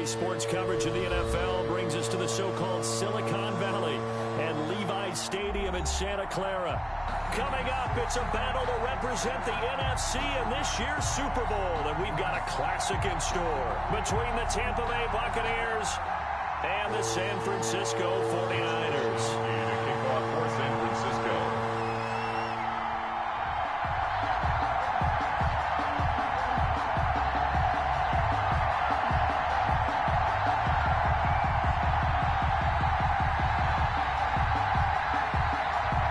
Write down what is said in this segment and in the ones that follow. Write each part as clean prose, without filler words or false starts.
sports coverage of the NFL brings us to the so-called Silicon Valley and Levi's Stadium in Santa Clara. Coming up, it's a battle to represent the NFC in this year's Super Bowl, and we've got a classic in store between the Tampa Bay Buccaneers and the San Francisco 49ers. And a kickoff for San Francisco.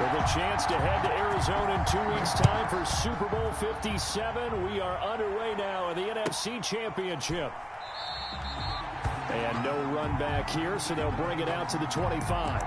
With a chance to head to Arizona in 2 weeks' time for Super Bowl 57, we are underway now in the NFC Championship. And no run back here, so they'll bring it out to the 25.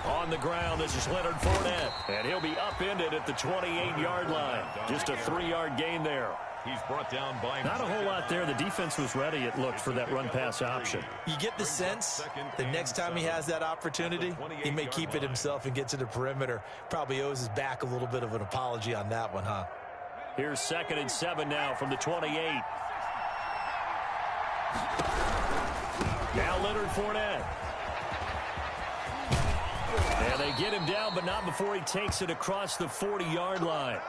On the ground, this is Leonard Fournette, and he'll be upended at the 28-yard line. Just a 3-yard gain there. He's brought down by not a whole lot there. The defense was ready, it looked, for that run-pass option. You get the sense the next time he has that opportunity, he may keep it himself and get to the perimeter. Probably owes his back a little bit of an apology on that one, huh? Here's 2nd and 7 now from the 28. Now Leonard Fournette. And they get him down, but not before he takes it across the 40-yard line.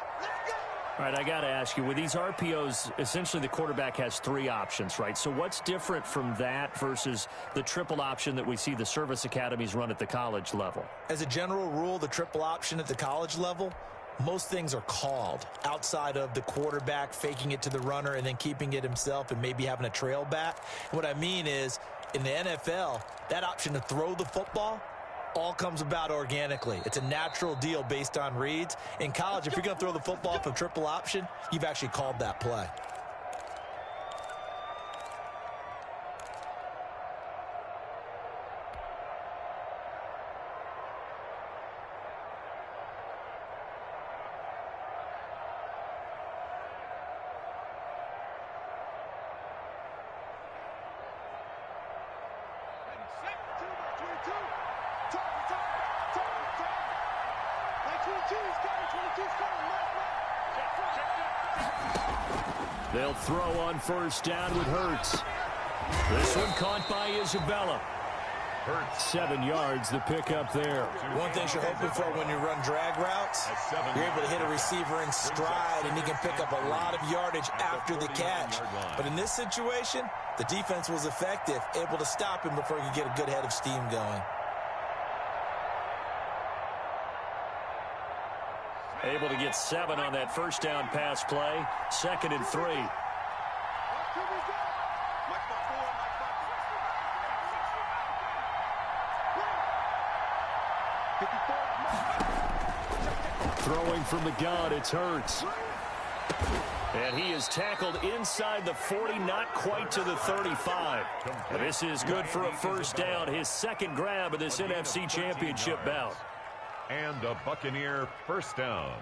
All right, I got to ask you, with these RPOs, essentially the quarterback has 3 options, right? So what's different from that versus the triple option that we see the service academies run at the college level? As a general rule, the triple option at the college level, most things are called outside of the quarterback faking it to the runner and then keeping it himself and maybe having a trail back. What I mean is, in the NFL, that option to throw the football all comes about organically. It's a natural deal based on reads. In college, if you're going to throw the football for triple option, you've actually called that play. They'll throw on first down with Hurts. This one caught by Isabella. Hurts, 7 yards, the pickup there. One thing you're hoping for when you run drag routes, you're able to hit a receiver in stride, and he can pick up a lot of yardage after the catch. But in this situation, the defense was effective, able to stop him before he could get a good head of steam going. Able to get 7 on that first down pass play. 2nd and 3. Throwing from the gun, it's Hurts. And he is tackled inside the 40, not quite to the 35. And this is good for a first down, his 2nd grab of this NFC Championship bout. And a Buccaneer first down.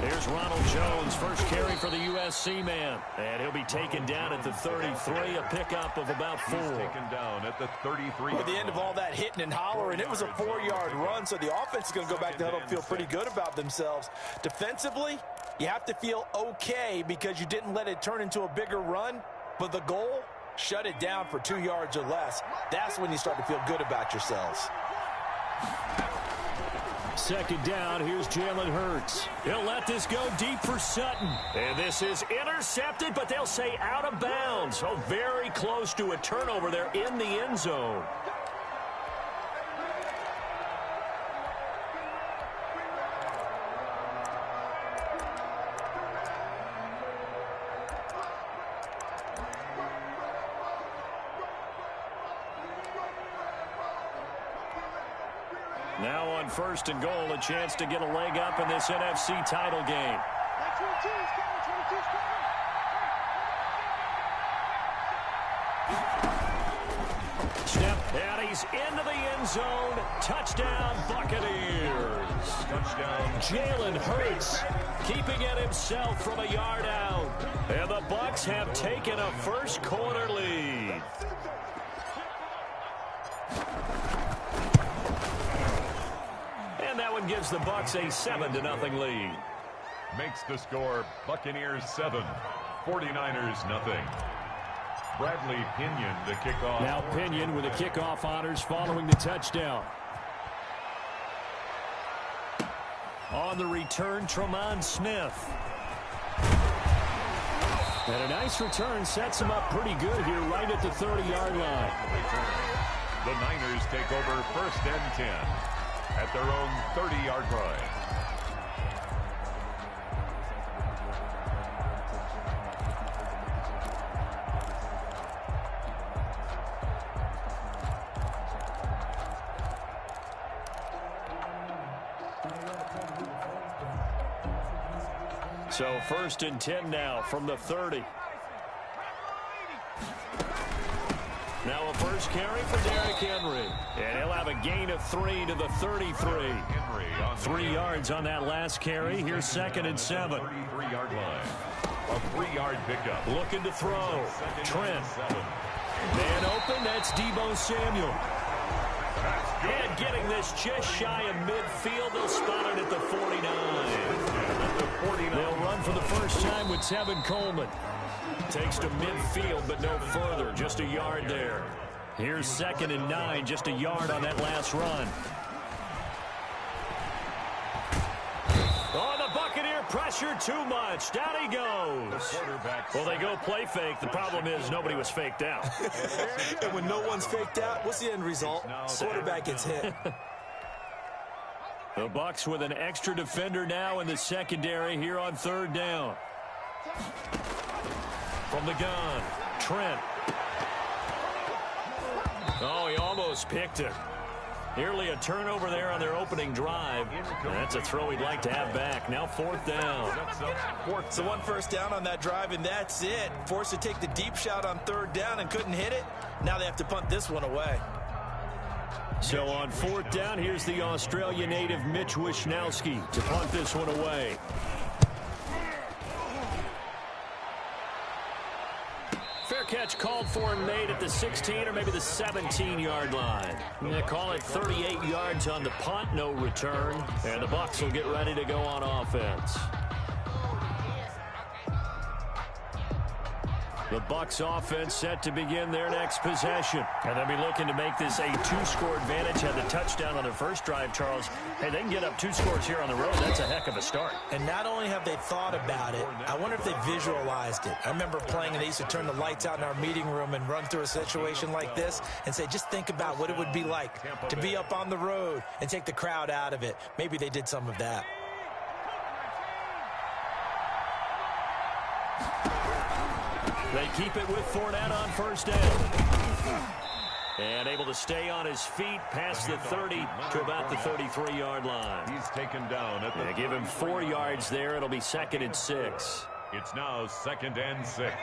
Here's Ronald Jones, first carry for the USC man. And he'll be taken down at the 33, a pickup of about 4. He's taken down at the 33. At the end of all that hitting and hollering, it was a 4-yard run, so the offense is going to go back to the huddle and feel pretty good about themselves. Defensively, you have to feel okay because you didn't let it turn into a bigger run, but the goal, shut it down for 2 yards or less. That's when you start to feel good about yourselves. 2nd down, here's Jalen Hurts. He'll let this go deep for Sutton. And this is intercepted, but they'll say out of bounds. Oh, very close to a turnover there in the end zone. Now on 1st and goal, a chance to get a leg up in this NFC title game. Snap, and he's into the end zone. Touchdown, Buccaneers. Touchdown. Jalen Hurts keeping it himself from a yard out. And the Bucs have taken a first quarter lead. And that one gives the Bucs a 7-0 lead. Makes the score Buccaneers 7, 49ers nothing. Bradley Pinion the kickoff. Now Pinion with the kickoff honors following the touchdown. On the return, Tremont Smith. And a nice return sets him up pretty good here right at the 30-yard line. The Niners take over 1st and 10 at their own 30-yard line. So 1st and 10 now from the 30. Now a first carry for Derrick Henry. And he'll have a gain of 3 to the 33. 3 yards on that last carry. Here's 2nd and 7. 33-yard line. A 3-yard pickup. Looking to throw. Trent. Man open. That's Deebo Samuel. And getting this just shy of midfield. They'll spot it at the 49. They'll run for the first time with Tevin Coleman. Takes to midfield, but no further. Just a yard there. Here's 2nd and 9. Just a yard on that last run. Oh, the Buccaneer pressure too much. Down he goes. Well, they go play fake. The problem is nobody was faked out. And when no one's faked out, what's the end result? Quarterback gets hit. The Bucs with an extra defender now in the secondary here on 3rd down. From the gun, Trent. Oh, he almost picked it. Nearly a turnover there on their opening drive. And that's a throw he'd like to have back. Now 4th down. So 1 first down on that drive, and that's it. Forced to take the deep shot on 3rd down and couldn't hit it. Now they have to punt this one away. So on 4th down, here's the Australia native Mitch Wishnowski to punt this one away. Fair catch called for and made at the 16 or maybe the 17-yard line. They call it 38 yards on the punt, no return. And the Bucs will get ready to go on offense. The Bucs offense set to begin their next possession. And they'll be looking to make this a 2-score advantage. Had the touchdown on their first drive, Charles. Hey, they can get up 2 scores here on the road. That's a heck of a start. And not only have they thought about it, I wonder if they visualized it. I remember playing and they used to turn the lights out in our meeting room and run through a situation like this and say, just think about what it would be like to be up on the road and take the crowd out of it. Maybe they did some of that. They keep it with Fournette on 1st down. And able to stay on his feet past the 30 to about the 33-yard line. He's taken down at the... They give him 4 yards there. It'll be 2nd and 6. It's now 2nd and 6.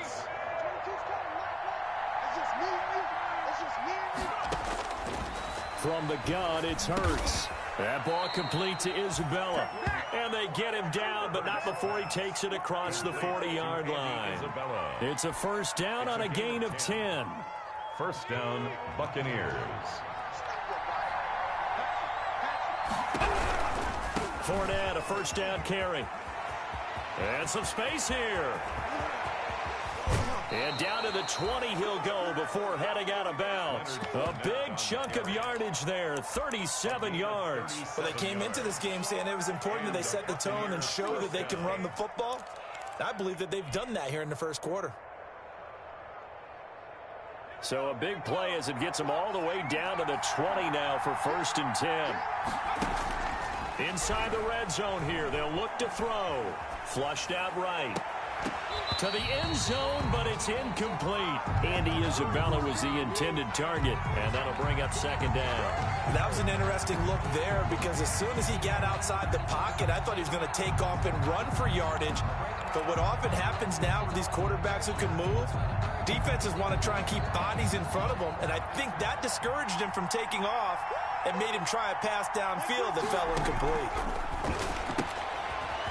From the gun, it's Hurts. That ball complete to Isabella. And they get him down, but not before he takes it across the 40-yard line. It's a first down on a gain of 10. First down, Buccaneers. Fournette, a first down carry. And some space here. And down to the 20 he'll go before heading out of bounds. A big chunk of yardage there, 37 yards. Well, they came into this game saying it was important that they set the tone and show that they can run the football. I believe that they've done that here in the first quarter. So a big play as it gets them all the way down to the 20 now for 1st and 10. Inside the red zone here, they'll look to throw. Flushed out right. To the end zone, but it's incomplete. Andy Isabella was the intended target, and that'll bring up second down. That was an interesting look there because as soon as he got outside the pocket, I thought he was going to take off and run for yardage. But what often happens now with these quarterbacks who can move, defenses want to try and keep bodies in front of them, and I think that discouraged him from taking off and made him try a pass downfield that fell incomplete.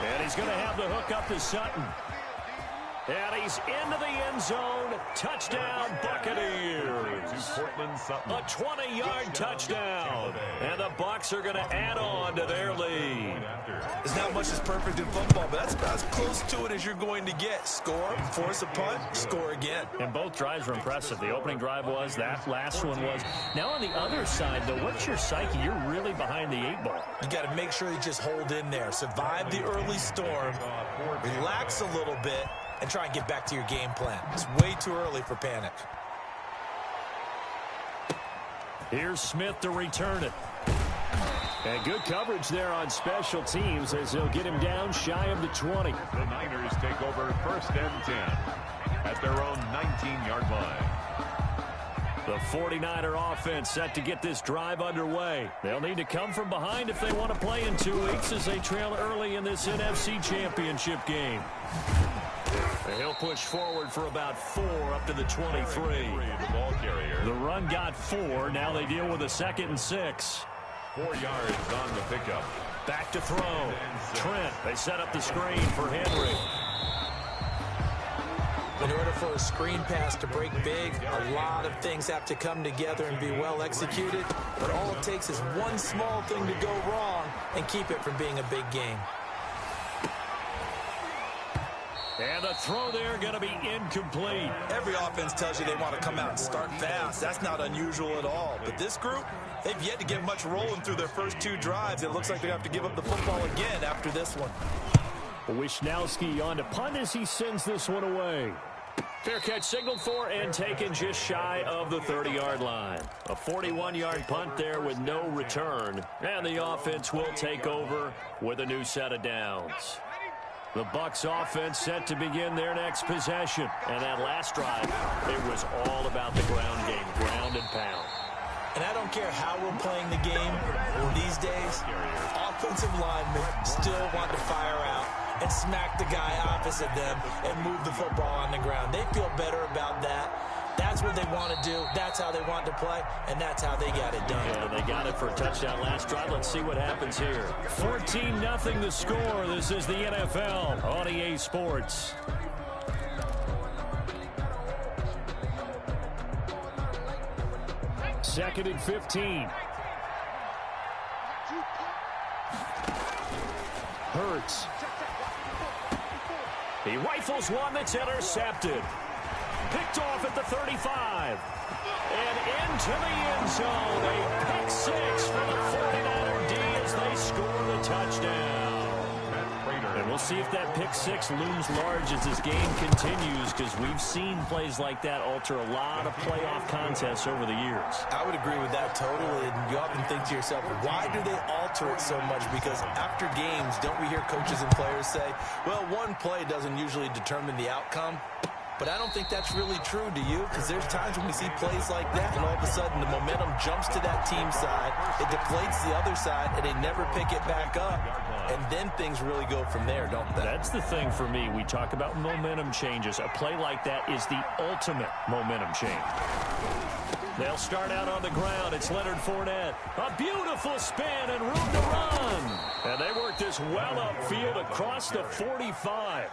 And he's going to have the hook up to Sutton. And he's into the end zone. Touchdown, Buccaneers. A 20-yard touchdown. And the Bucs are going to add on to their lead. There's not much that's perfect in football, but that's about as close to it as you're going to get. Score, force a punt, score again. And both drives were impressive. The opening drive was, that last one was. Now on the other side, though, what's your psyche? You're really behind the 8-ball. You got to make sure you just hold in there. Survive the early storm. Relax a little bit. And try and get back to your game plan. It's way too early for panic. Here's Smith to return it. And good coverage there on special teams as they'll get him down shy of the 20. The Niners take over 1st and 10 at their own 19-yard line. The 49er offense set to get this drive underway. They'll need to come from behind if they want to play in 2 weeks as they trail early in this NFC Championship game. He'll push forward for about 4 up to the 23. The run got 4. Now they deal with a 2nd and 6. 4 yards on the pickup. Back to throw. Trent, they set up the screen for Henry. In order for a screen pass to break big, a lot of things have to come together and be well executed. But all it takes is one small thing to go wrong and keep it from being a big game. And the throw there going to be incomplete. Every offense tells you they want to come out and start fast. That's not unusual at all. But this group, they've yet to get much rolling through their first 2 drives. It looks like they have to give up the football again after this one. Wisnowski on to punt as he sends this one away. Fair catch signaled for and taken just shy of the 30-yard line. A 41-yard punt there with no return. And the offense will take over with a new set of downs. The Bucs offense set to begin their next possession. And that last drive, it was all about the ground game, ground and pound. And I don't care how we're playing the game these days, offensive linemen still want to fire out and smack the guy opposite them and move the football on the ground. They feel better about that. That's what they want to do. That's how they want to play, and that's how they got it done. Yeah, they got it for a touchdown last drive. Let's see what happens here. 14-0 the score. This is the NFL on EA Sports. Second and 15. Hurts. He rifles one that's intercepted. Picked off at the 35. And into the end zone. A pick 6 for the 49er D as they score the touchdown. And we'll see if that pick 6 looms large as this game continues, because we've seen plays like that alter a lot of playoff contests over the years. I would agree with that totally. And you often think to yourself, why do they alter it so much? Because after games, don't we hear coaches and players say, well, one play doesn't usually determine the outcome? But I don't think that's really true, do you? Because there's times when we see plays like that, and all of a sudden the momentum jumps to that team side, it deflates the other side, and they never pick it back up. And then things really go from there, don't they? That's the thing for me. We talk about momentum changes. A play like that is the ultimate momentum change. They'll start out on the ground. It's Leonard Fournette. A beautiful spin and room to run. And they work this well upfield across the 45.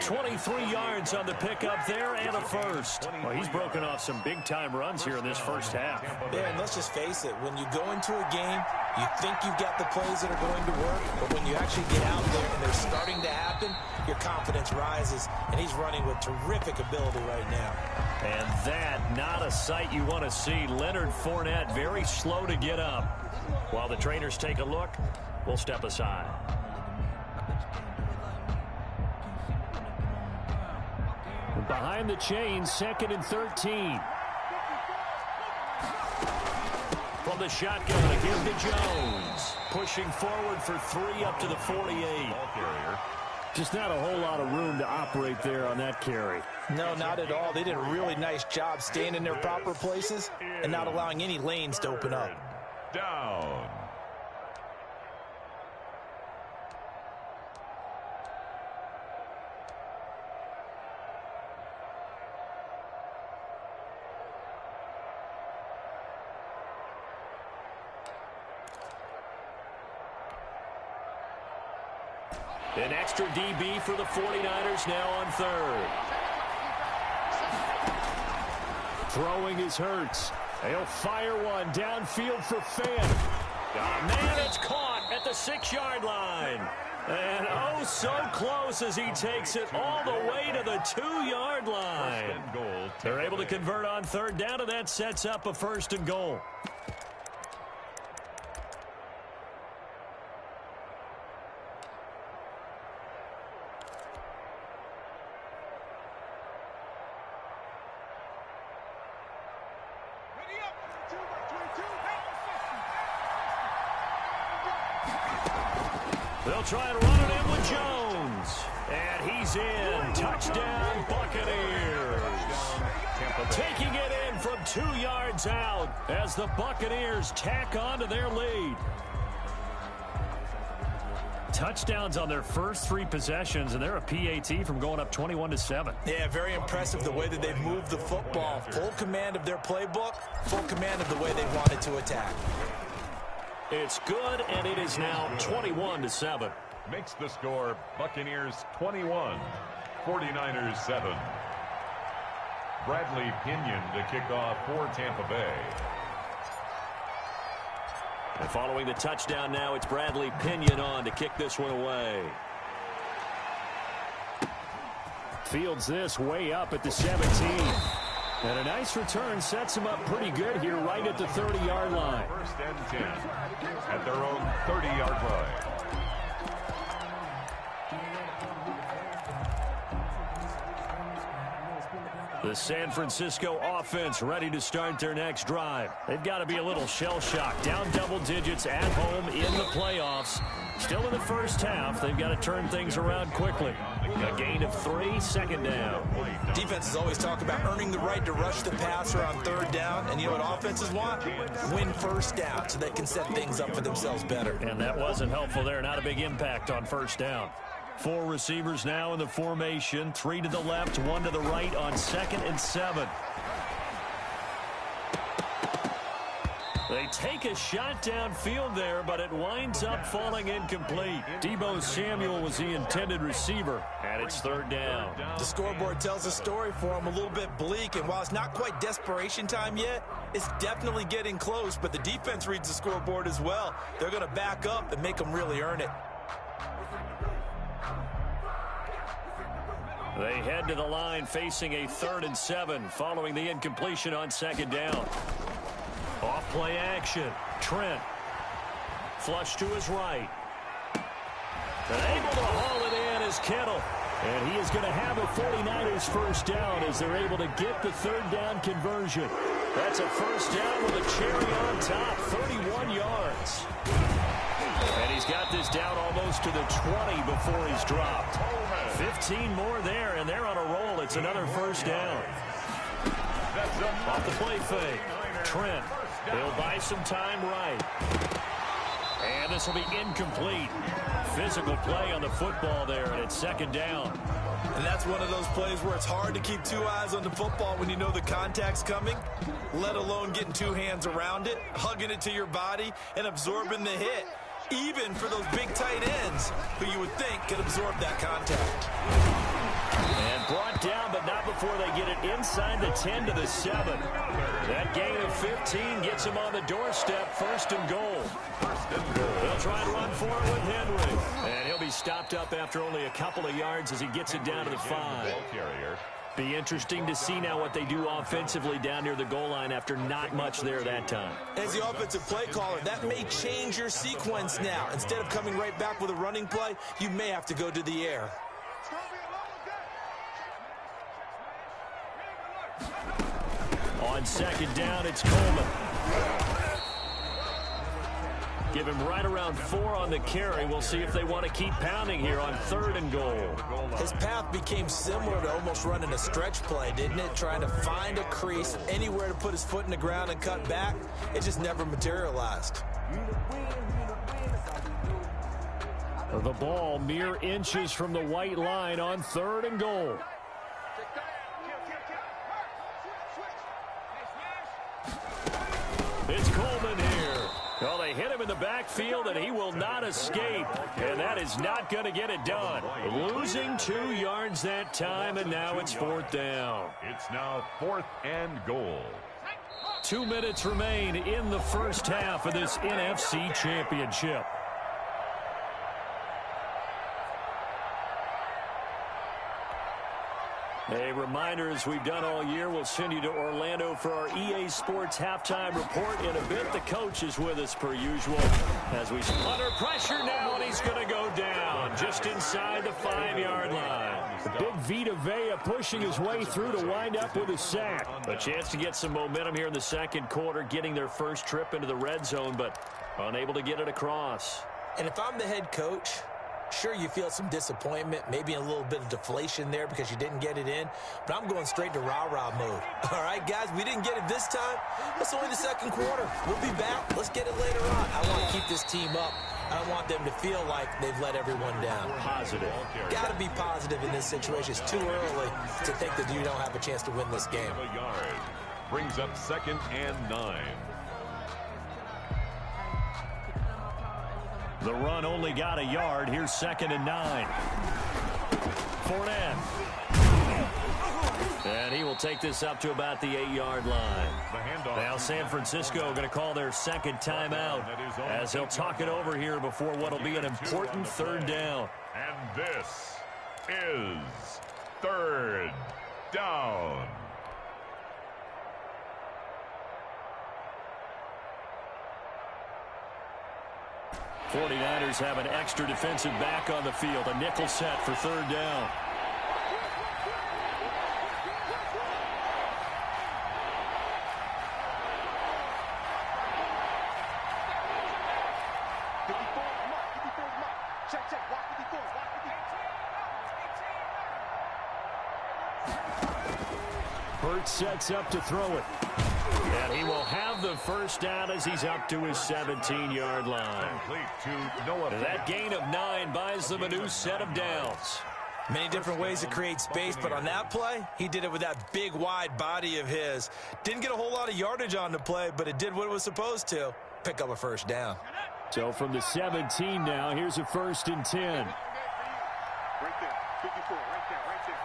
23 yards on the pickup there and a first. Well, he's broken off some big-time runs here in this first half. Yeah, and let's just face it. When you go into a game, you think you've got the plays that are going to work, but when you actually get out there and they're starting to happen, your confidence rises, and he's running with terrific ability right now. And that, not a sight you want to see. Leonard Fournette very slow to get up. While the trainers take a look, we'll step aside. Behind the chains, 2nd and 13. From the shotgun, again to Jones. Pushing forward for 3 up to the 48. Just not a whole lot of room to operate there on that carry. No, not at all. They did a really nice job staying in their proper places and not allowing any lanes to open up. Down. An extra DB for the 49ers now on third. Throwing is Hurts. They'll fire one downfield for Fant. Oh, man, it's caught at the 6-yard line. And oh, so close as he takes it all the way to the 2-yard line. They're able to convert on third down, and that sets up a first and goal. They'll try and run it in with Jones. And he's in. Touchdown, Buccaneers. Taking it in from 2 yards out as the Buccaneers tack on to their lead. Touchdowns on their first 3 possessions, and they're a PAT from going up 21-7. Yeah, very impressive the way that they've moved the football. Full command of their playbook, full command of the way they wanted to attack. It's good, and it is now 21-7. Makes the score Buccaneers 21, 49ers 7. Bradley Pinion to kick off for Tampa Bay. And following the touchdown now, it's Bradley Pinion on to kick this one away. Fields this way up at the 17. And a nice return sets him up pretty good here right at the 30-yard line. First and 10 at their own 30-yard line. The San Francisco offense ready to start their next drive. They've got to be a little shell-shocked. Down double digits at home in the playoffs. Still in the first half. They've got to turn things around quickly. A gain of 3, second down. Defenses always talk about earning the right to rush the passer on third down. And you know what offenses want? Win first down so they can set things up for themselves better. And that wasn't helpful there. Not a big impact on first down. 4 receivers now in the formation. 3 to the left, 1 to the right on 2nd and 7. They take a shot downfield there, but it winds up falling incomplete. Deebo Samuel was the intended receiver, and it's third down. The scoreboard tells a story for him, a little bit bleak, and while it's not quite desperation time yet, it's definitely getting close, but the defense reads the scoreboard as well. They're going to back up and make them really earn it. They head to the line facing a 3rd and 7 following the incompletion on 2nd down. Off play action. Trent. Flush to his right. And able to haul it in is Kittle. And he is going to have a 49ers first down as they're able to get the 3rd down conversion. That's a first down with a cherry on top. 31 yards. And he's got this down almost to the 20 before he's dropped. 15 more there, and they're on a roll. It's another first down. Off the play fake. Trent. He'll buy some time right. And this will be incomplete. Physical play on the football there, and it's 2nd down. And that's one of those plays where it's hard to keep 2 eyes on the football when you know the contact's coming, let alone getting 2 hands around it, hugging it to your body, and absorbing the hit. Even for those big tight ends who you would think could absorb that contact. And brought down, but not before they get it inside the 10 to the 7. That gain of 15 gets him on the doorstep, 1st and goal. They'll try and run for it with Henry. And he'll be stopped up after only a couple of yards as he gets it down to the 5. Be interesting to see now what they do offensively down near the goal line after not much there that time. As the offensive play caller, that may change your sequence now. Instead of coming right back with a running play, you may have to go to the air. On 2nd down, it's Coleman. Give him right around 4 on the carry. We'll see if they want to keep pounding here on 3rd and goal. His path became similar to almost running a stretch play, didn't it? Trying to find a crease, anywhere to put his foot in the ground and cut back. It just never materialized. The ball mere inches from the white line on 3rd and goal. It's Coleman here. Well, they hit him in the backfield, and he will not escape. And that is not going to get it done. Losing 2 yards that time, and now it's 4th down. It's now 4th and goal. 2 minutes remain in the first half of this NFC Championship. A reminder, as we've done all year, we'll send you to Orlando for our EA Sports halftime report in a bit. The coach is with us per usual as we under pressure now, and he's going to go down just inside the 5-yard line. The big Vita Vea pushing his way through to wind up with a sack. A chance to get some momentum here in the second quarter, getting their first trip into the red zone, but unable to get it across. And if I'm the head coach, sure, you feel some disappointment, maybe a little bit of deflation there because you didn't get it in, but I'm going straight to rah-rah mode. All right, guys, we didn't get it this time. It's only the second quarter. We'll be back. Let's get it later on. I want to keep this team up. I don't want them to feel like they've let everyone down. Positive. Got to be positive in this situation. It's too early to think that you don't have a chance to win this game. A yard. Brings up 2nd and 9. The run only got a yard. Here's 2nd and 9. Fournette. And he will take this up to about the 8-yard line. Now San Francisco going to call their second timeout as they'll talk it over here before what will be an important 3rd down. And this is 3rd down. '49ers have an extra defensive back on the field. A nickel set for 3rd down. Burt sets up to throw it. And he will have the first down as he's up to his 17-yard line. That gain of 9 buys them a new set of downs. Many different ways to create space, but on that play, he did it with that big, wide body of his. Didn't get a whole lot of yardage on the play, but it did what it was supposed to. Pick up a first down. So from the 17 now, here's a 1st and 10. Right there, 54, right there, right there.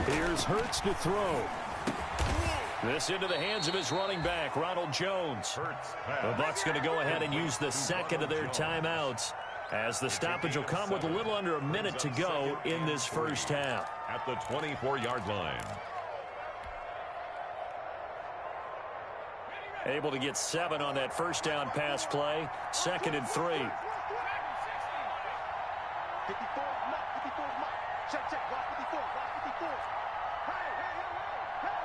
Here's Hurts to throw. This into the hands of his running back, Ronald Jones. The Bucs going to go ahead and use the second of their timeouts as the stoppage will come with a little under a minute to go in this first half. At the 24-yard line. Able to get 7 on that first down pass play. 2nd and 3. 54, mark, 54, mark. Check, check, block 54, block 54. Hey, hey, hey, hey, hey.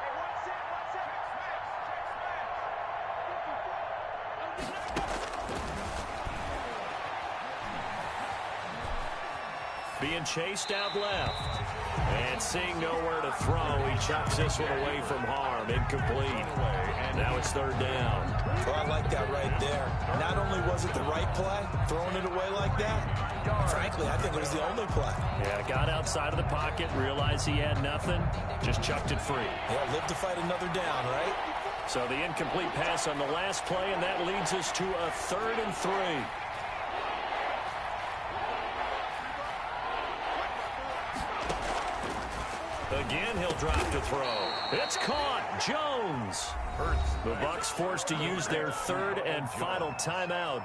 Hey, one set, one set. Being chased out left. And seeing nowhere to throw, he chucks this one away from harm. Incomplete. Now it's 3rd down. Well, I like that right there. Not only was it the right play, throwing it away like that, frankly, I think it was the only play. Yeah, got outside of the pocket, realized he had nothing, just chucked it free. Yeah, live to fight another down, right? So the incomplete pass on the last play, and that leads us to a 3rd and 3. Again, he'll drop to throw. It's caught. Jones. The Bucs forced to use their 3rd and final timeout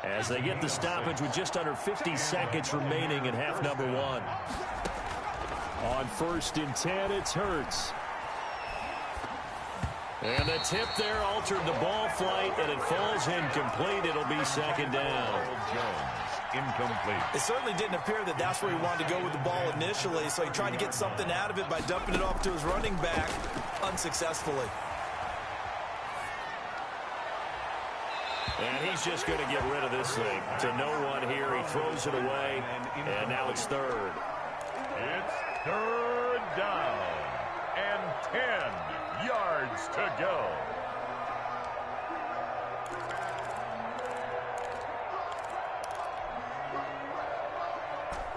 as they get the stoppage with just under 50 seconds remaining in half number 1. On 1st and 10, it's Hurts. And the tip there altered the ball flight, and it falls incomplete. It'll be 2nd down. incomplete. It certainly didn't appear that that's where he wanted to go with the ball initially, so he tried to get something out of it by dumping it off to his running back unsuccessfully. And he's just going to get rid of this thing. To no one here, he throws it away, and now it's third. It's third down and 10 yards to go.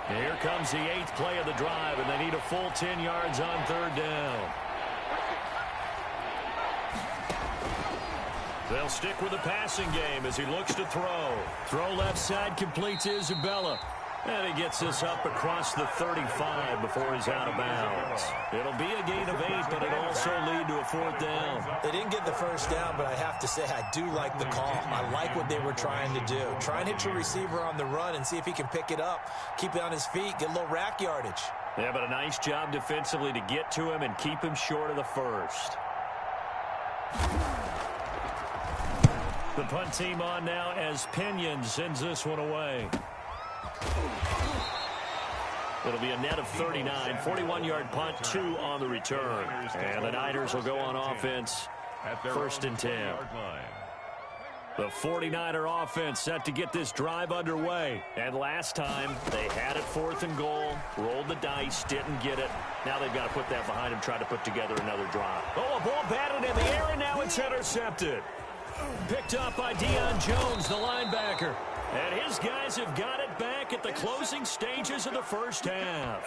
Here comes the 8th play of the drive, and they need a full 10 yards on third down. They'll stick with the passing game as he looks to throw. Throw left side, completes Isabella. And he gets this up across the 35 before he's out of bounds. It'll be a gain of 8, but it'll also lead to a fourth down. They didn't get the first down, but I have to say I do like the call. I like what they were trying to do. Try and hit your receiver on the run and see if he can pick it up, keep it on his feet, get a little rack yardage. Yeah, but a nice job defensively to get to him and keep him short of the first. The punt team on now as Pinion sends this one away. It'll be a net of 39, 41-yard punt, 2 on the return. And the Niners will go on offense, first and 10. The 49er offense set to get this drive underway. And last time, they had it 4th and goal, rolled the dice, didn't get it. Now they've got to put that behind them, try to put together another drive. Oh, a ball batted in the air, and now it's intercepted. Picked up by Deion Jones, the linebacker. And his guys have got it back at the closing stages of the first half.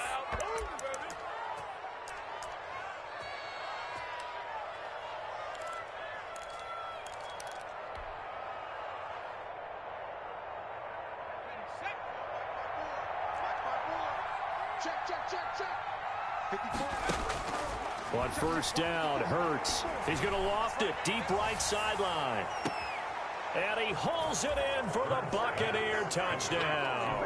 Check. 54. On first down, Hurts. He's going to loft it deep right sideline. And he hauls it in for the Buccaneer touchdown.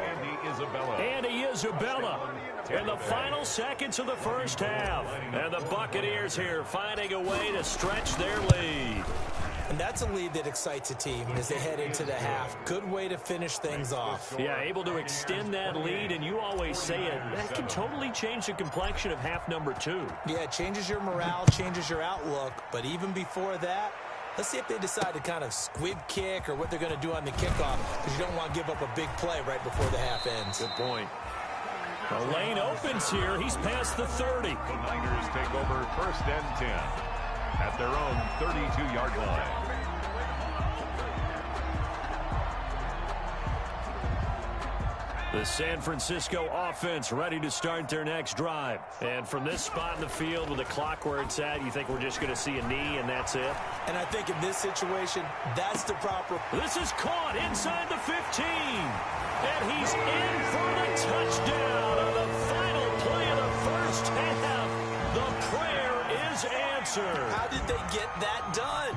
Andy Isabella in the final seconds of the first half. And the Buccaneers here finding a way to stretch their lead. And that's a lead that excites a team as they head into the half. Good way to finish things off. Yeah, able to extend that lead, and you always say it, that can totally change the complexion of half number 2. Yeah, it changes your morale, changes your outlook. But even before that, let's see if they decide to kind of squib kick or what they're going to do on the kickoff, because you don't want to give up a big play right before the half ends. Good point. The lane opens here. He's past the 30. The Niners take over first and 10 at their own 32-yard line. The San Francisco offense ready to start their next drive. And from this spot in the field with the clock where it's at, you think we're just going to see a knee and that's it? And I think in this situation, that's the proper... This is caught inside the 15. And he's in for the touchdown on the final play of the first half. The prayer is answered. How did they get that done?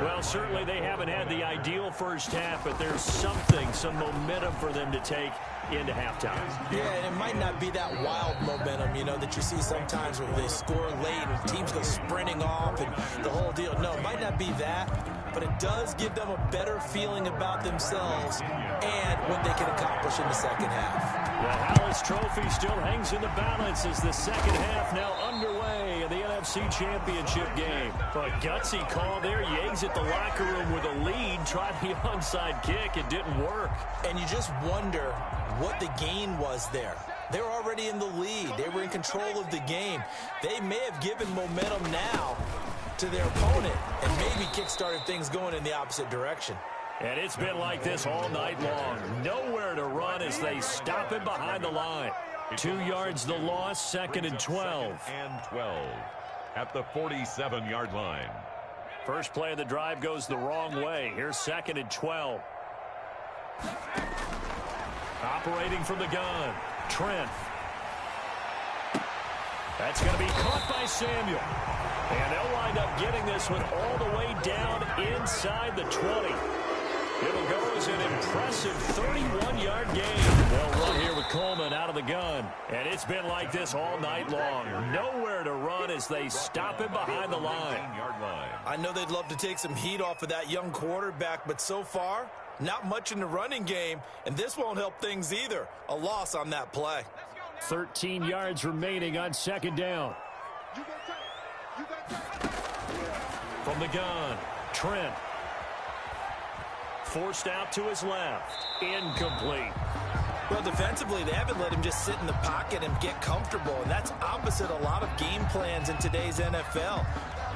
Well, certainly they haven't had the ideal first half, but there's some momentum for them to take into halftime. Yeah, and it might not be that wild momentum, you know, that you see sometimes when they score late and teams go sprinting off and the whole deal. No, it might not be that, but it does give them a better feeling about themselves and what they can accomplish in the second half. The Hallis Trophy still hangs in the balance as the second half now underway in the NFC Championship game. But gutsy call there. You exit the locker room with a lead, tried the onside kick. It didn't work. And you just wonder what the gain was there. They were already in the lead. They were in control of the game. They may have given momentum now to their opponent and maybe kick-started things going in the opposite direction. And it's been like this all night long. Nowhere to run as they stop him behind the line. 2 yards the loss, second and 12. And 12 at the 47-yard line. First play of the drive goes the wrong way. Here's second and 12. Operating from the gun, Trent. That's going to be caught by Samuel. And they'll wind up getting this one all the way down inside the 20. It'll go as an impressive 31-yard gain. They'll run here with Coleman out of the gun. And it's been like this all night long. Nowhere to run as they stop him behind the line. I know they'd love to take some heat off of that young quarterback, but so far, Not much in the running game, and this won't help things either. A loss on that play. 13 yards remaining on second down. From the gun, Trent. Forced out to his left. Incomplete. Well, defensively, they haven't let him just sit in the pocket and get comfortable, and that's opposite a lot of game plans in today's NFL.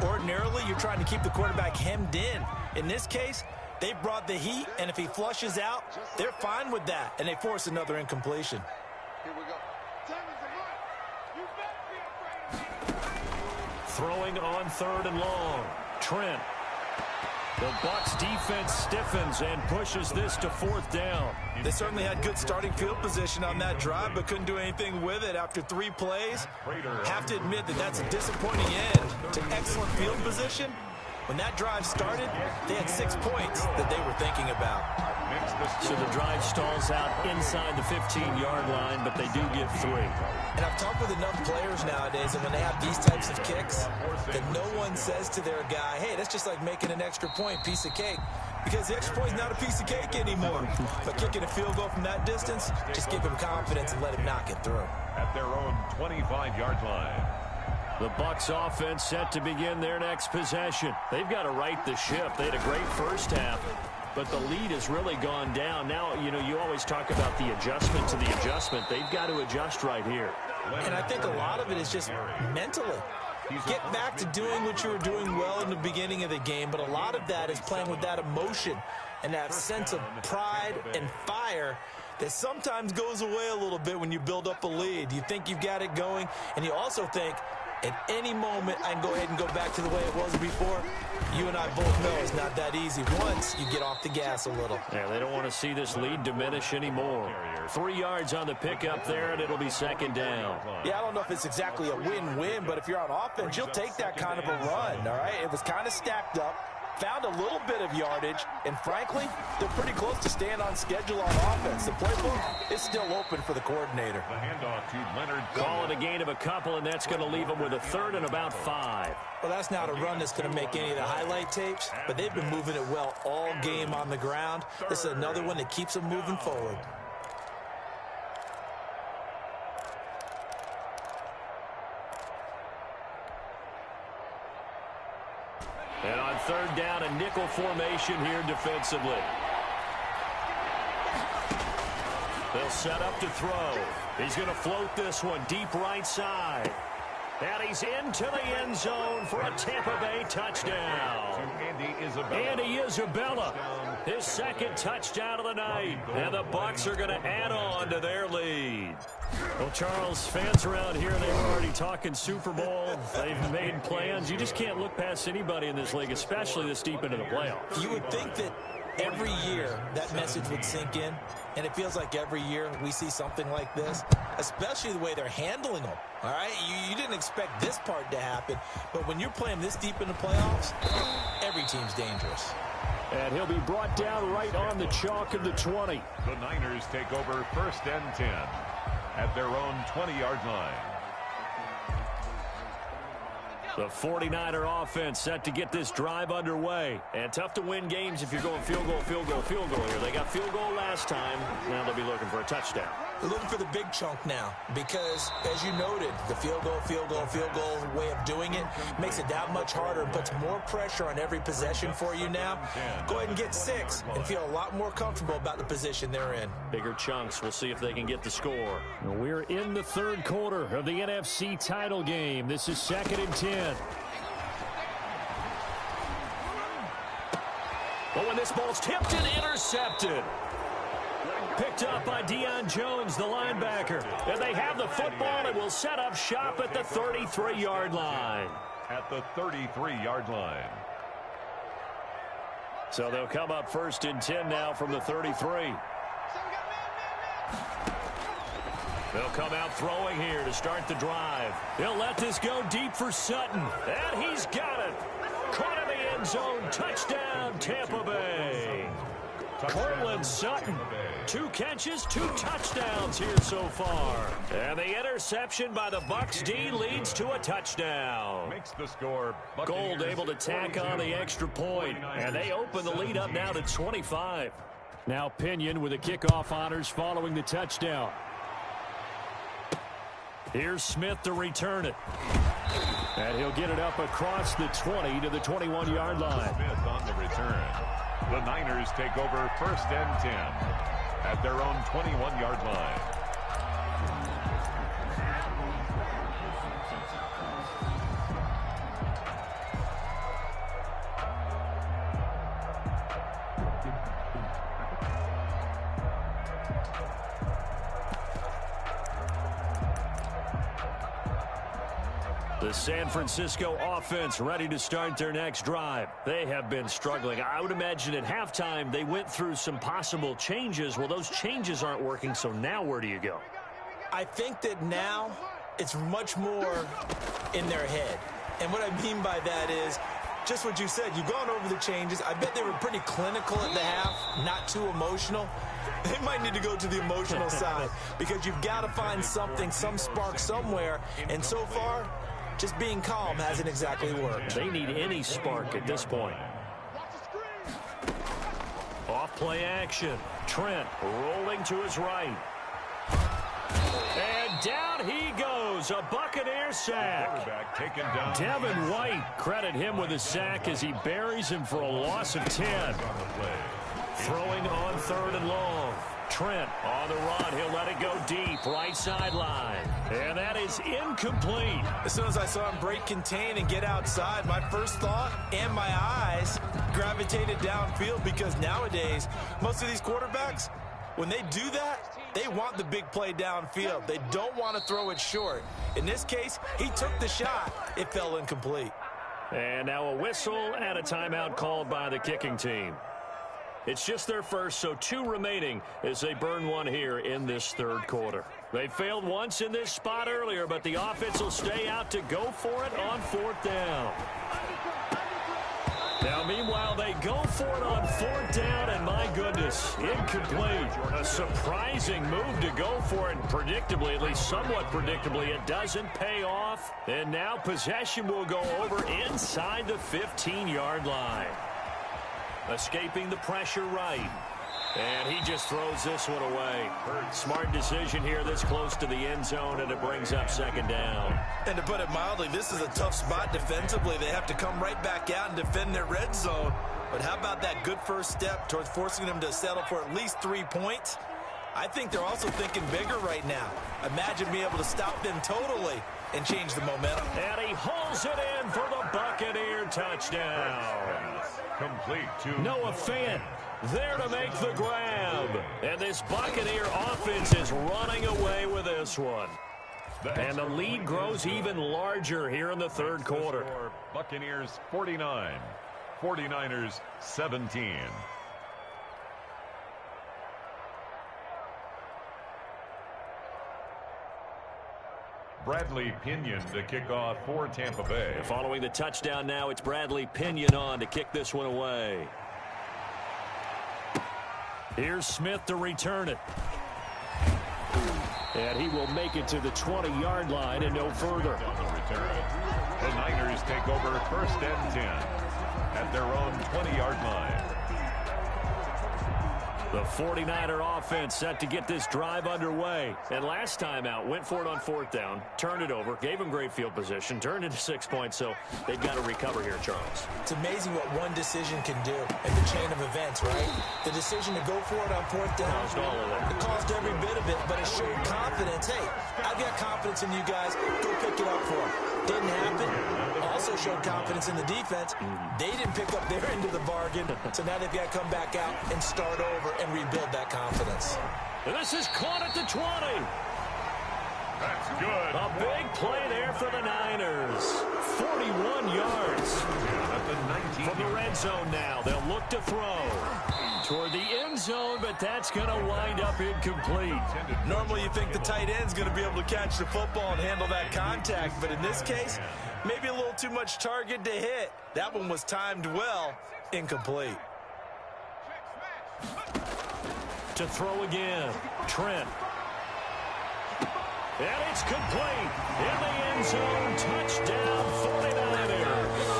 Ordinarily, you're trying to keep the quarterback hemmed in. In this case, they brought the heat, and if he flushes out, they're fine with that, and they force another incompletion. Here we go. Throwing on third and long. Trent. The Bucs defense stiffens and pushes this to fourth down. They certainly had good starting field position on that drive, but couldn't do anything with it after 3 plays. Have to admit that that's a disappointing end to excellent field position. When that drive started, they had 6 points that they were thinking about. So the drive stalls out inside the 15-yard line, but they do get 3. And I've talked with enough players nowadays, and when they have these types of kicks, that no one says to their guy, hey, that's just like making an extra point, piece of cake. Because the extra point is not a piece of cake anymore. But kicking a field goal from that distance, just give him confidence and let him knock it through. At their own 25-yard line. The Bucs offense set to begin their next possession. They've got to right the ship. They had a great first half, but the lead has really gone down. Now, you know, you always talk about the adjustment to the adjustment. They've got to adjust right here. And I think a lot of it is just mentally. Get back to doing what you were doing well in the beginning of the game, but a lot of that is playing with that emotion and that sense of pride and fire that sometimes goes away a little bit when you build up a lead. You think you've got it going, and you also think, at any moment, I can go ahead and go back to the way it was before. You and I both know it's not that easy once you get off the gas a little. Yeah, they don't want to see this lead diminish anymore. 3 yards on the pickup there, and it'll be second down. Yeah, I don't know if it's exactly a win-win, but if you're on offense, you'll take that kind of a run, all right? It was kind of stacked up. Found a little bit of yardage, and frankly, they're pretty close to staying on schedule on offense. The playbook is still open for the coordinator. The handoff to Leonard. Call it a gain of a couple, and that's going to leave them with a third and about 5. Well, that's not a run that's going to make any of the highlight tapes, but they've been moving it well all game on the ground. This is another one that keeps them moving forward. And on third down, a nickel formation here defensively. They'll set up to throw. He's going to float this one deep right side. And he's into the end zone for a Tampa Bay touchdown. Andy Isabella, his second touchdown of the night. And the Bucs are going to add on to their lead. Well, Charles, fans around here, they were already talking Super Bowl. They've made plans. You just can't look past anybody in this league, especially this deep into the playoffs. You would think that every year that message would sink in, and it feels like every year we see something like this, especially the way they're handling them. All right, you didn't expect this part to happen, but when you're playing this deep in the playoffs, every team's dangerous. And he'll be brought down right on the chalk of the 20. The Niners take over first and 10 at their own 20-yard line. The 49er offense set to get this drive underway. And tough to win games if you're going field goal, field goal, field goal here. They got field goal last time. Now they'll be looking for a touchdown. They're looking for the big chunk now because, as you noted, the field goal way of doing it makes it that much harder and puts more pressure on every possession for you now. Go ahead and get 6 and feel a lot more comfortable about the position they're in. Bigger chunks. We'll see if they can get the score. We're in the third quarter of the NFC title game. This is 2nd and 10. But when this ball's tipped and intercepted. Picked up by Deion Jones, the linebacker. And they have the football and will set up shop at the 33-yard line. At the 33-yard line. So they'll come up 1st and 10 now from the 33. They'll come out throwing here to start the drive. They'll let this go deep for Sutton. And he's got it. Caught in the end zone. Touchdown, Tampa Bay. Cortland Sutton. 2 catches, 2 touchdowns here so far. And the interception by the Bucs D leads to a touchdown. Makes the score. Gold able to tack on the extra point. And they open the lead up now to 25. Now Pinion with the kickoff honors following the touchdown. Here's Smith to return it. And he'll get it up across the 20 to the 21-yard line. Smith on the return. The Niners take over 1st and 10 at their own 21-yard line. The San Francisco offense ready to start their next drive. They have been struggling. I would imagine at halftime they went through some possible changes. Well, those changes aren't working, so now where do you go? I think that now it's much more in their head. And what I mean by that is just what you said. You've gone over the changes. I bet they were pretty clinical at the half, not too emotional. They might need to go to the emotional side because you've got to find something, some spark somewhere. And so far, just being calm hasn't exactly worked. They need any spark at this point. Off play action. Trent rolling to his right. And down he goes. A Buccaneer sack. Quarterback taken down. Devin White, credit him with a sack as he buries him for a loss of 10. Throwing on 3rd and long. Trent on the run. He'll let it go deep. Right sideline. And that is incomplete. As soon as I saw him break contain and get outside, my first thought and my eyes gravitated downfield because nowadays, most of these quarterbacks, when they do that, they want the big play downfield. They don't want to throw it short. In this case, he took the shot. It fell incomplete. And now a whistle and a timeout called by the kicking team. It's just their first, so 2 remaining as they burn one here in this 3rd quarter. They failed once in this spot earlier, but the offense will stay out to go for it on 4th down. Now, meanwhile, they go for it on 4th down, and my goodness, incomplete. A surprising move to go for it, and predictably, at least somewhat predictably, it doesn't pay off. And now possession will go over inside the 15-yard line. Escaping the pressure right. And he just throws this one away. Smart decision here this close to the end zone, and it brings up 2nd down. And to put it mildly, this is a tough spot defensively. They have to come right back out and defend their red zone. But how about that good first step towards forcing them to settle for at least 3 points? I think they're also thinking bigger right now. Imagine being able to stop them totally and change the momentum. And he hauls it in for the Buccaneer touchdown. Complete to Noah Fant there to make the grab. And this Buccaneer offense is running away with this one. And the lead grows even larger here in the 3rd quarter. Buccaneers 49, 49ers 17. Bradley Pinion to kick off for Tampa Bay. And following the touchdown now, it's Bradley Pinion on to kick this one away. Here's Smith to return it. And he will make it to the 20-yard line and no further. On the return. The Niners take over 1st and 10 at their own 20-yard line. The 49er offense set to get this drive underway. And last time out, went for it on 4th down, turned it over, gave them great field position, turned it to 6 points, so they've got to recover here, Charles. It's amazing what one decision can do in the chain of events, right? The decision to go for it on 4th down, Caused all of it. It caused every bit of it, but it showed confidence. Hey, I've got confidence in you guys. Go pick it up for them. Didn't happen. Also showed confidence in the defense. They didn't pick up their end of the bargain, so now they've got to come back out and start over and rebuild that confidence. This is caught at the 20. That's good. A big play there for the Niners. 41 yards. At the 19. From the red zone now, they'll look to throw toward the end zone, but that's going to wind up incomplete. Normally you think the tight end's going to be able to catch the football and handle that contact, but in this case, maybe a little too much target to hit. That one was timed well, incomplete. To throw again, Trent. And it's complete. In the end zone, touchdown 49ers.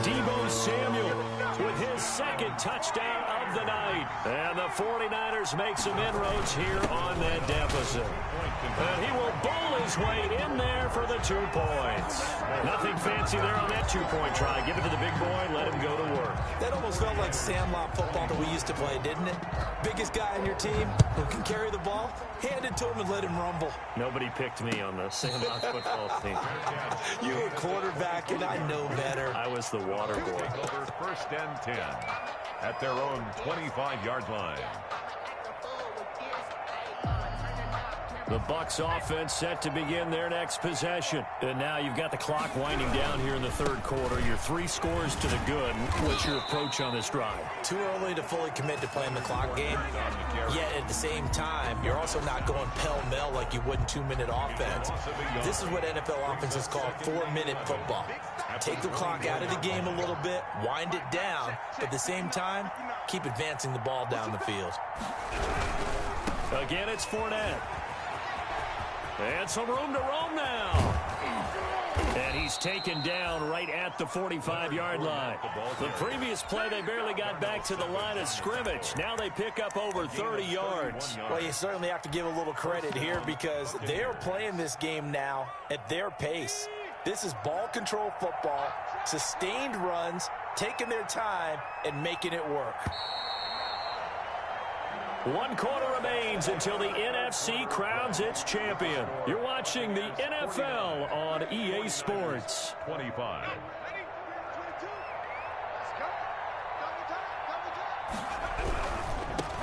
Deebo Samuel with his 2nd touchdown of of the night. And the 49ers make some inroads here on that deficit. And he will bowl his way in there for the 2 points. Nothing fancy there on that 2-point try. Give it to the big boy, let him go to work. That almost felt like sandlot football that we used to play, didn't it? Biggest guy on your team who can carry the ball, hand it to him and let him rumble. Nobody picked me on the sandlot football team. You were quarterback, and I know better. I was the water boy. Over first and 10 at their own 25-yard line. The Bucs offense set to begin their next possession. And now you've got the clock winding down here in the third quarter. You're 3 scores to the good. What's your approach on this drive? Too early to fully commit to playing the clock game. Yet at the same time, you're also not going pell-mell like you would in 2-minute offense. This is what NFL offenses call 4-minute football. Take the clock out of the game a little bit, wind it down, but at the same time, keep advancing the ball down the field. Again, it's Fournette. And some room to roam now. And he's taken down right at the 45-yard line. The previous play, they barely got back to the line of scrimmage. Now they pick up over 30 yards. Well, you certainly have to give a little credit here because they're playing this game now at their pace. This is ball control football, sustained runs, taking their time, and making it work. 1 quarter remains until the NFC crowns its champion. You're watching the NFL on EA Sports. 25.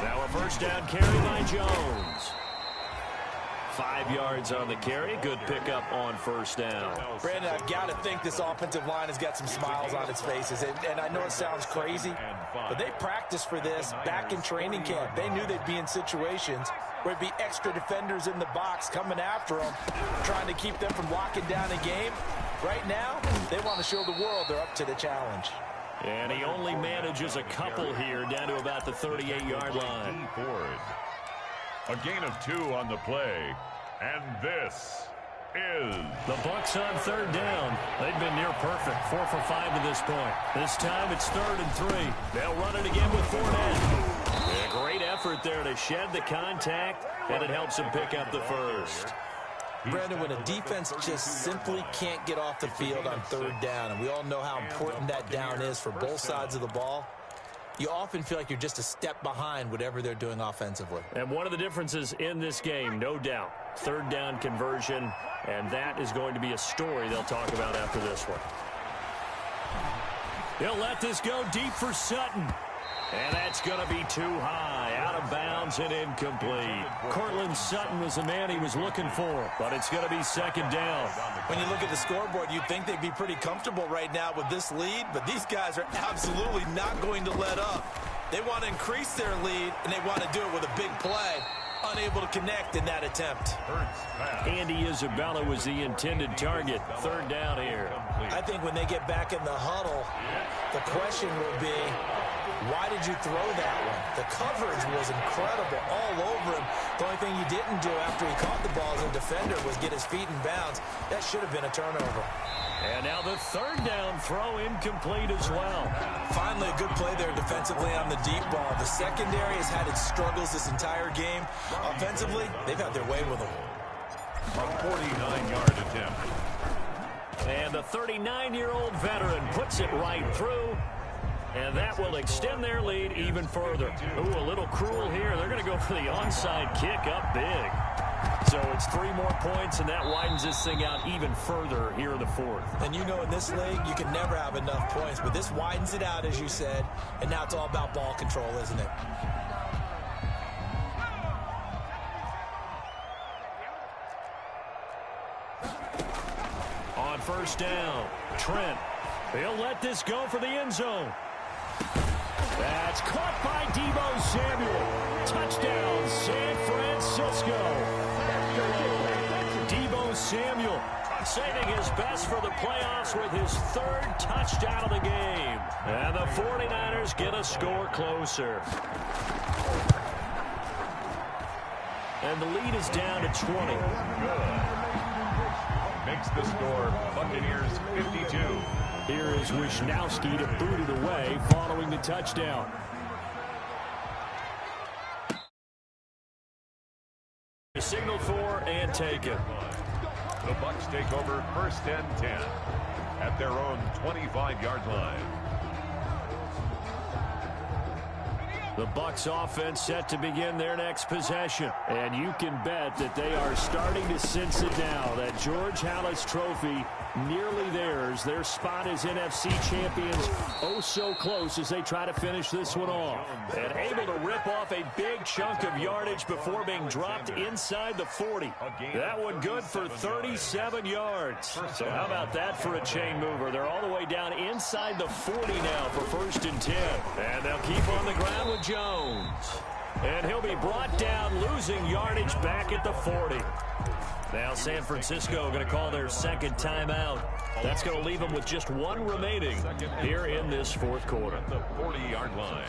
Now a first down carry by Jones. 5 yards on the carry. Good pickup on first down. Brandon, I've got to think this offensive line has got some smiles on its faces. And I know it sounds crazy, but they practiced for this back in training camp. They knew they'd be in situations where it'd be extra defenders in the box coming after them, trying to keep them from locking down a game. Right now, they want to show the world they're up to the challenge. And he only manages a couple here down to about the 38-yard line. A gain of 2 on the play. And this is the Bucs on third down. They've been near perfect. 4 for 5 to this point. This time it's 3rd and 3. They'll run it again with Fournette. A great effort there to shed the contact, and it helps him pick up the first. Brandon, when a defense just simply can't get off the field on third down, and we all know how important that down is for both sides of the ball, you often feel like you're just a step behind whatever they're doing offensively. And one of the differences in this game, no doubt, third down conversion, and that is going to be a story they'll talk about after this one. They'll let this go deep for Sutton. And that's going to be too high, out of bounds and incomplete. Cortland Sutton was the man he was looking for, but it's going to be second down. When you look at the scoreboard, you'd think they'd be pretty comfortable right now with this lead, but these guys are absolutely not going to let up. They want to increase their lead, and they want to do it with a big play. Unable to connect in that attempt. Andy Isabella was the intended target. Third down here. I think when they get back in the huddle, the question will be, why did you throw that one? The coverage was incredible all over him. The only thing you didn't do after he caught the ball as a defender was get his feet in bounds. That should have been a turnover. And now the third down throw incomplete as well. Finally, a good play there defensively on the deep ball. The secondary has had its struggles this entire game. Offensively, they've had their way with them. A 49-yard attempt. And the 39-year-old veteran puts it right through. And that will extend their lead even further. Ooh, a little cruel here. They're going to go for the onside kick up big. So it's 3 more points, and that widens this thing out even further here in the fourth. And you know in this league, you can never have enough points. But this widens it out, as you said. And now it's all about ball control, isn't it? On first down, Trent. They'll let this go for the end zone. That's caught by Deebo Samuel. Touchdown, San Francisco. Deebo Samuel saving his best for the playoffs with his 3rd touchdown of the game. And the 49ers get a score closer. And the lead is down to 20. Makes the score Buccaneers 52. Here is Wisnowski to boot it away following the touchdown. taken. The Bucs take over 1st and 10 at their own 25-yard line. The Bucs offense set to begin their next possession. And you can bet that they are starting to sense it now. That George Halas trophy nearly theirs. Their spot as NFC champions oh so close as they try to finish this one off. And able to rip off a big chunk of yardage before being dropped inside the 40. That one good for 37 yards. So how about that for a chain mover? They're all the way down inside the 40 now for 1st and 10. And they'll keep on the ground with Jones. And he'll be brought down, losing yardage back at the 40. Now San Francisco going to call their second timeout. That's going to leave them with just one remaining here in this 4th quarter. The 40-yard line.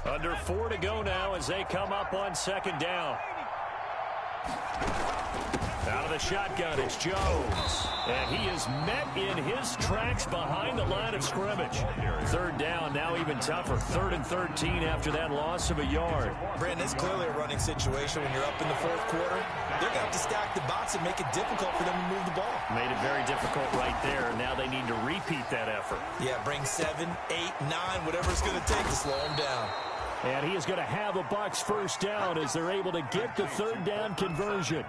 Under 4 to go now as they come up on 2nd down. Out of the shotgun, it's Jones. And he is met in his tracks behind the line of scrimmage. 3rd down, now even tougher. 3rd and 13 after that loss of a yard. Brandon, it's clearly a running situation when you're up in the 4th quarter. They're going to have to stack the box and make it difficult for them to move the ball. Made it very difficult right there. Now they need to repeat that effort. Yeah, bring 7, 8, 9, whatever it's going to take to slow them down. And he is going to have a Bucs 1st down as they're able to get the 3rd down conversion.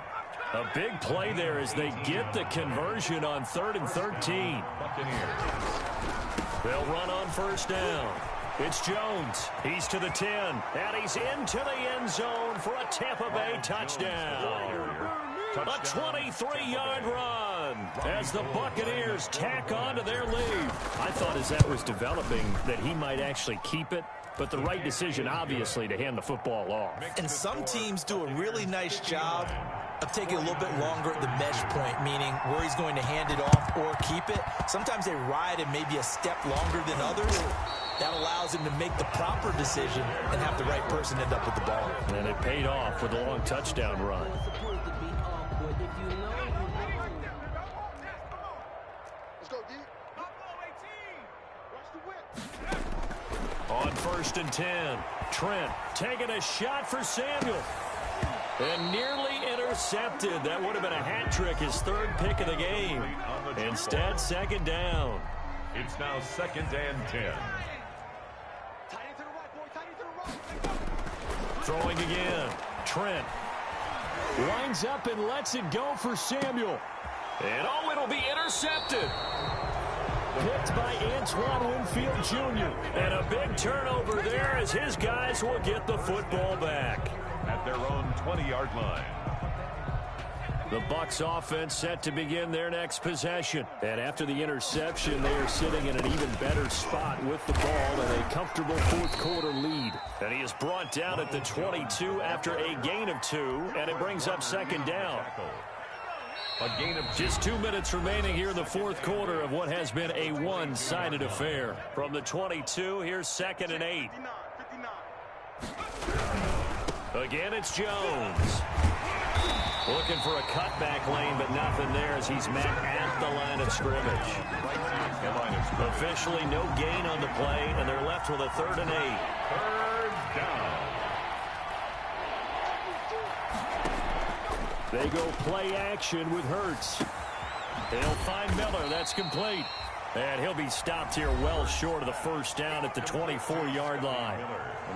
A big play there as they get the conversion on 3rd and 13. They'll run on 1st down. It's Jones. He's to the 10. And he's into the end zone for a Tampa Bay touchdown. A 23-yard run as the Buccaneers tack on to their lead. I thought as that was developing that he might actually keep it. But the right decision, obviously, to hand the football off. And some teams do a really nice job of taking a little bit longer at the mesh point, meaning where he's going to hand it off or keep it. Sometimes they ride it maybe a step longer than others. That allows him to make the proper decision and have the right person end up with the ball. And it paid off with a long touchdown run. Let's go, D. Watch the whip. On 1st and 10, Trent taking a shot for Samuel. And nearly intercepted. That would have been a hat trick, his 3rd pick of the game. Instead, 2nd down. It's now 2nd and 10. Throwing again. Trent winds up and lets it go for Samuel. And oh, it'll be intercepted. Picked by Antoine Winfield Jr. And a big turnover there as his guys will get the football back. At their own 20-yard line. The Bucs offense set to begin their next possession. And after the interception, they are sitting in an even better spot with the ball and a comfortable 4th quarter lead. And he is brought down at the 22 after a gain of 2, and it brings up 2nd down. A gain of just 2 minutes remaining here in the 4th quarter of what has been a one-sided affair. From the 22, here's 2nd and 8. Again, it's Jones. Looking for a cutback lane, but nothing there as he's met at the line of scrimmage. Officially no gain on the play, and they're left with a 3rd and 8. 3rd down. They go play action with Hurts. They'll find Miller. That's complete. And he'll be stopped here well short of the 1st down at the 24-yard line.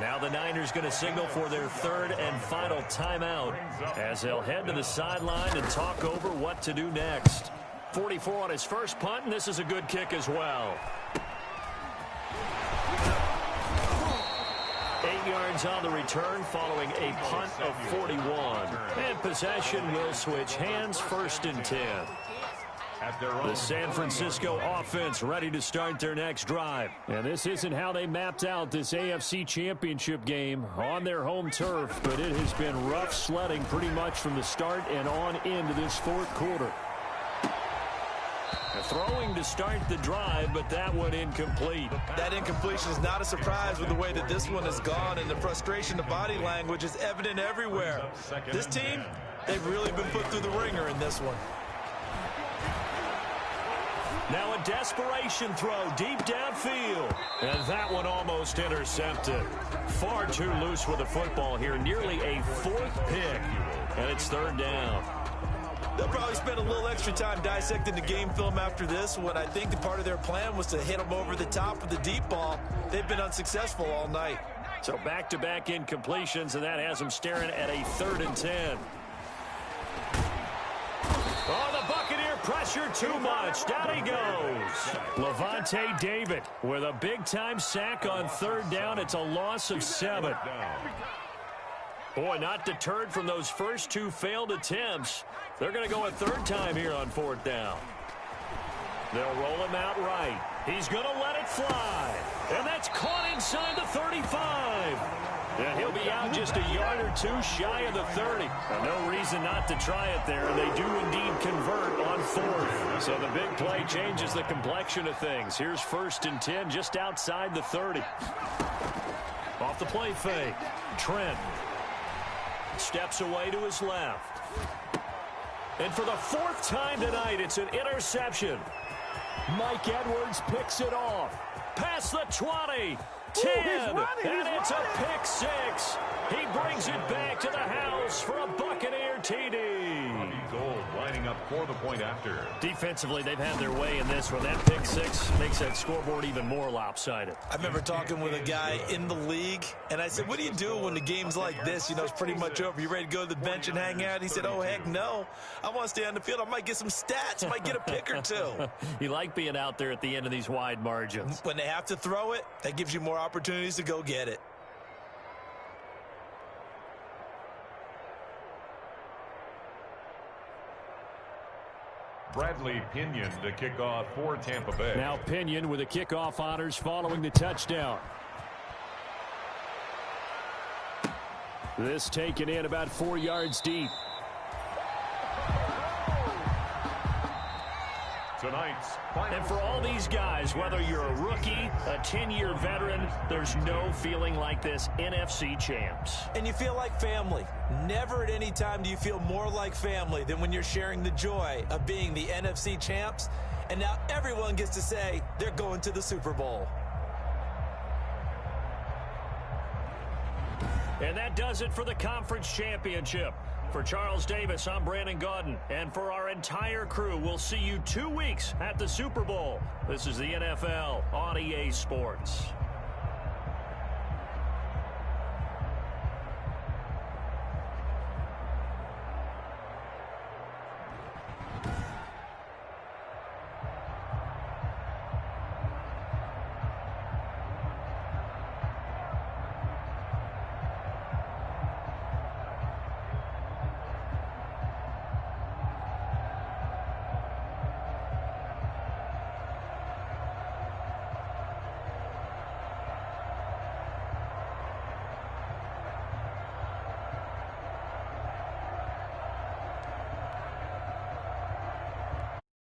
Now the Niners going to signal for their 3rd and final timeout as they'll head to the sideline and talk over what to do next. 44 on his first punt, and this is a good kick as well. 8 yards on the return following a punt of 41. And possession will switch hands, 1st and 10. The San Francisco offense ready to start their next drive. And this isn't how they mapped out this AFC Championship game on their home turf, but it has been rough sledding pretty much from the start and on into this 4th quarter. Throwing to start the drive, but that one incomplete. That incompletion is not a surprise with the way that this one has gone, and the frustration of body language is evident everywhere. This team, they've really been put through the ringer in this one. Now a desperation throw deep downfield. And that one almost intercepted. Far too loose with the football here. Nearly a fourth pick. And it's third down. They'll probably spend a little extra time dissecting the game film after this one. I think the part of their plan was to hit them over the top with the deep ball. They've been unsuccessful all night. So back-to-back incompletions, and that has them staring at a 3rd and 10. Oh, the Buccaneer pressure too much. Down he goes. Levante David with a big-time sack on 3rd down. It's a loss of 7. Boy, not deterred from those first 2 failed attempts. They're going to go a 3rd time here on 4th down. They'll roll him out right. He's going to let it fly. And that's caught inside the 35. And he'll be out just a yard or 2 shy of the 30. No reason not to try it there. They do indeed convert on 4th. So the big play changes the complexion of things. Here's 1st and 10 just outside the 30. Off the play fake. Trent steps away to his left. And for the 4th time tonight, it's an interception. Mike Edwards picks it off. Past the 20. 10. And it's a pick 6. He brings it back to the house for a Buccaneer TD. Gold lining up for the point after. Defensively, they've had their way in this one. That pick 6 makes that scoreboard even more lopsided. I remember talking with a guy in the league, and I said, what do you do when the game's like this? You know, it's pretty much over. You ready to go to the bench and hang out? He said, oh, heck no. I want to stay on the field. I might get some stats. I might get a pick or 2. You like being out there at the end of these wide margins. When they have to throw it, that gives you more opportunities to go get it. Bradley Pinion to kick off for Tampa Bay. Now Pinion with the kickoff honors following the touchdown. This taken in about 4 yards deep. Tonight's And for all these guys, whether you're a rookie, a 10-year veteran, there's no feeling like this NFC champs. And you feel like family. Never at any time do you feel more like family than when you're sharing the joy of being the NFC champs. And now everyone gets to say they're going to the Super Bowl. And that does it for the conference championship. For Charles Davis, I'm Brandon Gaudin. And for our entire crew, we'll see you 2 weeks at the Super Bowl. This is the NFL on EA Sports.